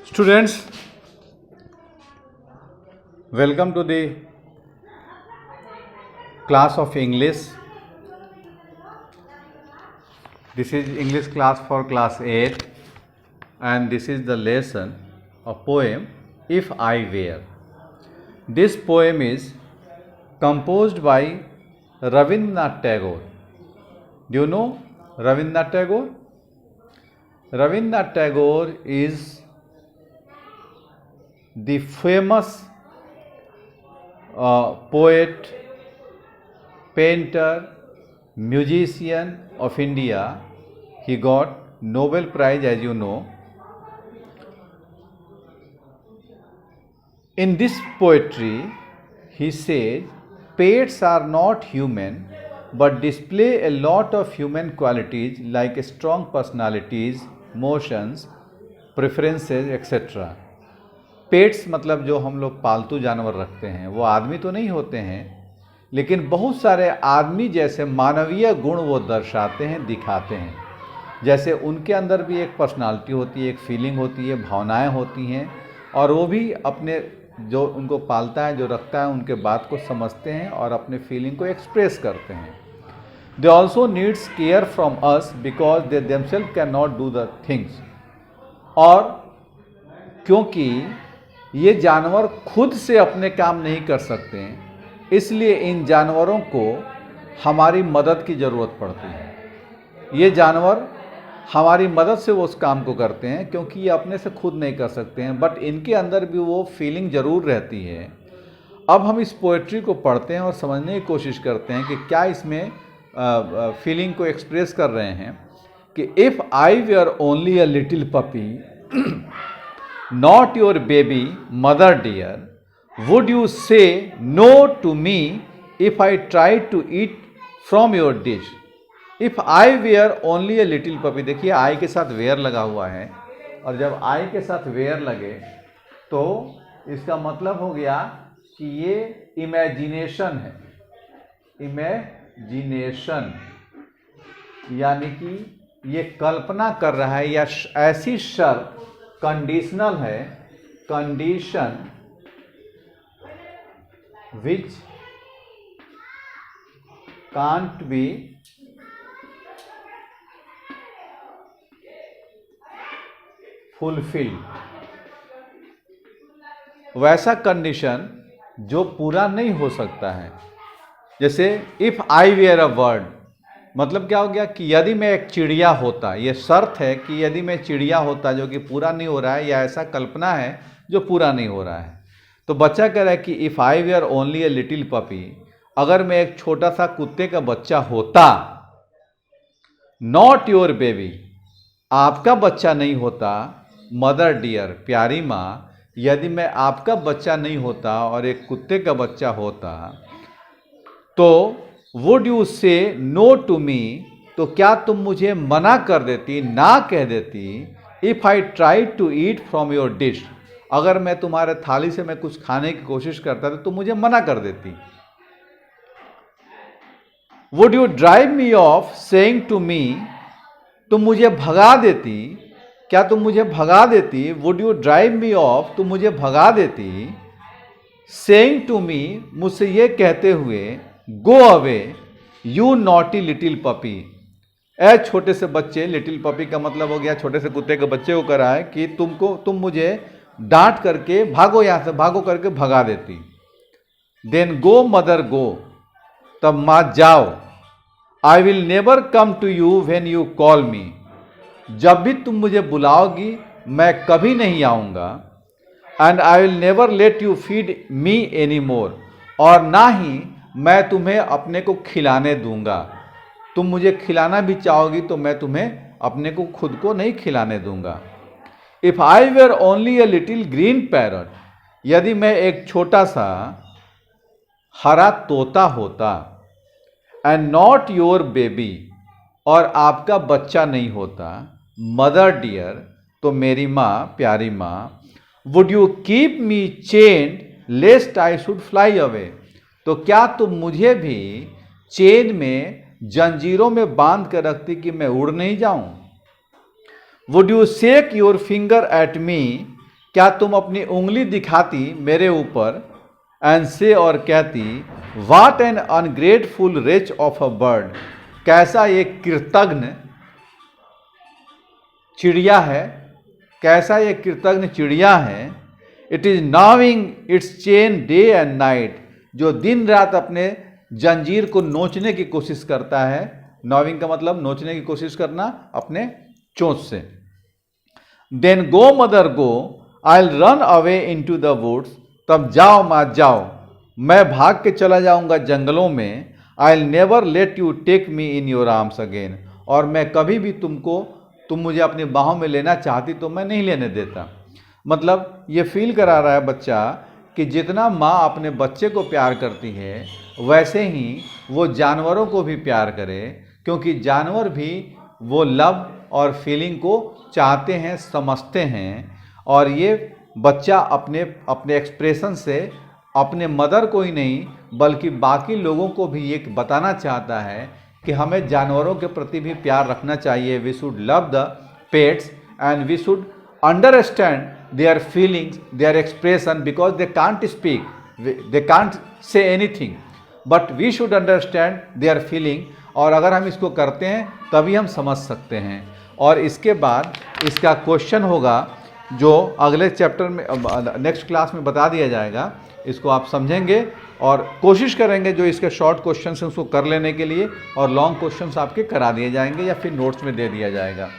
Students, welcome to the class of English. This is English class for class 8 and this is the lesson of poem If I Were. This poem is composed by Rabindranath Tagore. Do you know Rabindranath Tagore? Rabindranath Tagore is the famous poet, painter, musician of India. He got Nobel Prize, as you know. In this poetry, he says, pets are not human but display a lot of human qualities like strong personalities, motions, preferences, etc. Pets मतलब जो हम लोग पालतू जानवर रखते हैं वो आदमी तो नहीं होते हैं, लेकिन बहुत सारे आदमी जैसे मानवीय गुण वो दर्शाते हैं, दिखाते हैं। जैसे उनके अंदर भी एक पर्सनालिटी होती है, एक फीलिंग होती है, भावनाएं होती हैं, और वो भी अपने जो उनको पालता है, जो रखता है, उनके बात को समझते हैं और अपने फीलिंग को एक्सप्रेस करते हैं। They also needs care from us because they themselves can not do the things. और क्योंकि ये जानवर खुद से अपने काम नहीं कर सकते हैं, इसलिए इन जानवरों को हमारी मदद की ज़रूरत पड़ती है। ये जानवर हमारी मदद से वो उस काम को करते हैं क्योंकि ये अपने से खुद नहीं कर सकते हैं, बट इनके अंदर भी वो फीलिंग ज़रूर रहती है। अब हम इस पोएट्री को पढ़ते हैं और समझने की कोशिश करते हैं कि क्या इसमें फीलिंग को एक्सप्रेस कर रहे हैं कि if I were only a little puppy, not your baby, mother dear, would you say no to me if I tried to eat from your dish? If I were only a little puppy, देखिए I के साथ were लगा हुआ है, और जब I के साथ were लगे तो इसका मतलब हो गया कि ये इमेजिनेशन है। इमेजिनेशन यानी कि ये कल्पना कर रहा है, या ऐसी शर्त कंडीशनल है, condition which can't be fulfilled. वैसा कंडीशन जो पूरा नहीं हो सकता है। जैसे if I were a bird, मतलब क्या हो गया कि यदि मैं एक चिड़िया होता, ये शर्त है कि यदि मैं चिड़िया होता, जो कि पूरा नहीं हो रहा है, या ऐसा कल्पना है जो पूरा नहीं हो रहा है। तो बच्चा कह रहा है कि if I were only a little puppy, अगर मैं एक छोटा सा कुत्ते का बच्चा होता, नॉट योर बेबी, आपका बच्चा नहीं होता, मदर डियर, प्यारी माँ, यदि मैं आपका बच्चा नहीं होता और एक कुत्ते का बच्चा होता, तो वुड यू से नो टू मी, तो क्या तुम मुझे मना कर देती, ना कह देती, if I try to eat from your dish, अगर मैं तुम्हारे थाली से मैं कुछ खाने की कोशिश करता तो तुम मुझे मना कर देती। Would you drive me off saying to me, तुम मुझे भगा देती, क्या तुम मुझे भगा देती, would you drive me off, तुम मुझे भगा देती, सेइंग टू मी, मुझसे ये कहते हुए, go away you naughty little puppy, ए छोटे से बच्चे, लिटिल पपी का मतलब हो गया छोटे से कुत्ते के बच्चे को करा है कि तुम मुझे डांट करके भागो, यहाँ से भागो करके भगा देती। देन गो मदर गो, तब माँ जाओ, I will never come to you when you call me, जब भी तुम मुझे बुलाओगी मैं कभी नहीं आऊँगा, and I will never let you feed me any more, और ना ही मैं तुम्हें अपने को खिलाने दूंगा। तुम मुझे खिलाना भी चाहोगी तो मैं तुम्हें अपने को खुद को नहीं खिलाने दूंगा। If I were only a little green parrot, यदि मैं एक छोटा सा हरा तोता होता, एंड नॉट योर बेबी, और आपका बच्चा नहीं होता, मदर डियर, तो मेरी माँ, प्यारी माँ, would you keep me chained lest I should fly away, तो क्या तुम मुझे भी चेन में, जंजीरों में बांध कर रखती कि मैं उड़ नहीं जाऊं। Would you shake your finger at me, क्या तुम अपनी उंगली दिखाती मेरे ऊपर एंड से और कहती what an ungrateful rich of a bird, कैसा एक कृतज्ञ चिड़िया है, कैसा ये कृतज्ञ चिड़िया है। It is knowing its chain day and night, जो दिन रात अपने जंजीर को नोचने की कोशिश करता है। नॉविंग का मतलब नोचने की कोशिश करना अपने चोंच से। Then go mother go, I will run away into the woods, तब जाओ माँ जाओ, मैं भाग के चला जाऊंगा जंगलों में। I will never let you take me in your arms again, और मैं कभी भी तुम मुझे अपनी बाहों में लेना चाहती तो मैं नहीं लेने देता। मतलब ये फील करा रहा है बच्चा कि जितना माँ अपने बच्चे को प्यार करती है वैसे ही वो जानवरों को भी प्यार करे, क्योंकि जानवर भी वो लव और फीलिंग को चाहते हैं, समझते हैं। और ये बच्चा अपने एक्सप्रेशन से अपने मदर को ही नहीं बल्कि बाकी लोगों को भी ये बताना चाहता है कि हमें जानवरों के प्रति भी प्यार रखना चाहिए। We should love the pets and we should understand their feelings, their expression, because they can't speak, they can't say anything, but we should understand their feeling. और अगर हम इसको करते हैं तभी हम समझ सकते हैं। और इसके बाद इसका क्वेश्चन होगा जो अगले चैप्टर में नेक्स्ट क्लास में बता दिया जाएगा। इसको आप समझेंगे और कोशिश करेंगे जो इसके शॉर्ट क्वेश्चन हैं उसको कर लेने के लिए, और लॉन्ग क्वेश्चंस आपके करा दिए जाएंगे या फिर नोट्स में दे दिया जाएगा।